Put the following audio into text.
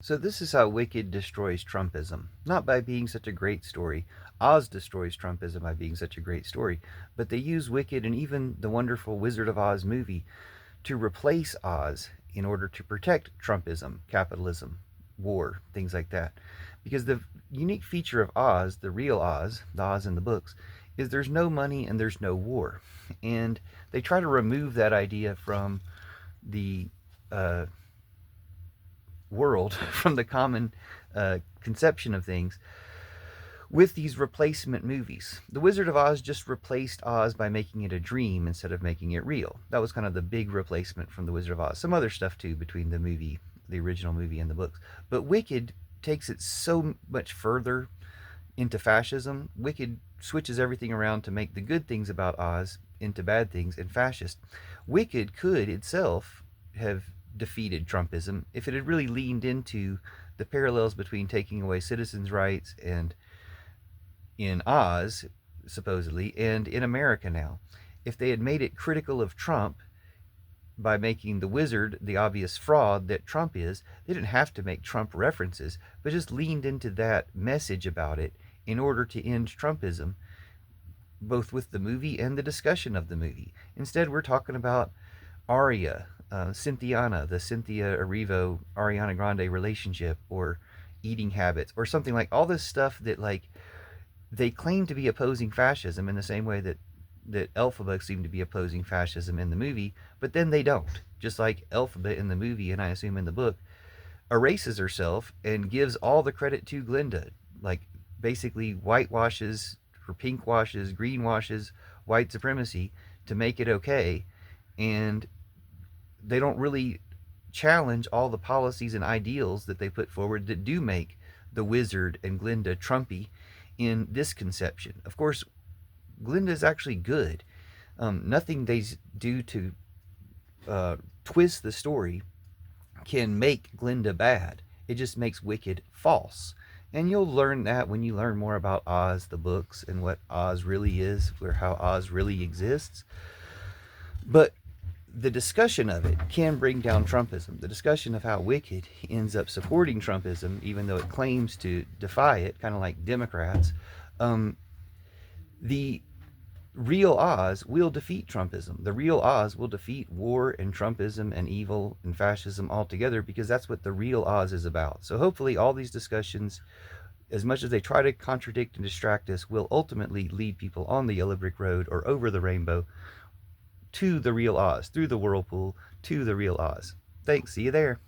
So this is how Wicked destroys Trumpism. Not by being such a great story. Oz destroys Trumpism by being such a great story. But they use Wicked and even the wonderful Wizard of Oz movie to replace Oz in order to protect Trumpism, capitalism, war, things like that. Because the unique feature of Oz, the real Oz, the Oz in the books, is there's no money and there's no war. And they try to remove that idea from the world, from the common conception of things, with these replacement movies. The Wizard of Oz just replaced Oz by making it a dream instead of making it real. That was kind of the big replacement from the Wizard of Oz. Some other stuff too between the movie, the original movie, and the books. But Wicked takes it so much further into fascism. Wicked switches everything around to make the good things about Oz into bad things and fascist. Wicked could itself have defeated Trumpism if it had really leaned into the parallels between taking away citizens' rights and in Oz, supposedly, and in America now. If they had made it critical of Trump by making the wizard the obvious fraud that Trump is, they didn't have to make Trump references, but just leaned into that message about it in order to end Trumpism, both with the movie and the discussion of the movie. Instead, we're talking about Arya, Cynthiana, the Cynthia Erivo Ariana Grande relationship, or eating habits, or something like all this stuff that like they claim to be opposing fascism in the same way that Elphaba seemed to be opposing fascism in the movie, but then they don't. Just like Elphaba in the movie, and I assume in the book, erases herself and gives all the credit to Glinda. Like basically whitewashes or pink washes, green washes white supremacy to make it okay. And they don't really challenge all the policies and ideals that they put forward that do make the wizard and Glinda Trumpy in this conception. Of course, Glinda is actually good. Nothing they do to twist the story can make Glinda bad. It just makes Wicked false. And you'll learn that when you learn more about Oz, the books, and what Oz really is, or how Oz really exists. But the discussion of it can bring down Trumpism. The discussion of how Wicked ends up supporting Trumpism, even though it claims to defy it, kind of like Democrats. The real Oz will defeat Trumpism. The real Oz will defeat war and Trumpism and evil and fascism altogether, because that's what the real Oz is about. So hopefully all these discussions, as much as they try to contradict and distract us, will ultimately lead people on the yellow brick road or over the rainbow to the real Oz, through the whirlpool, to the real Oz. Thanks, see you there.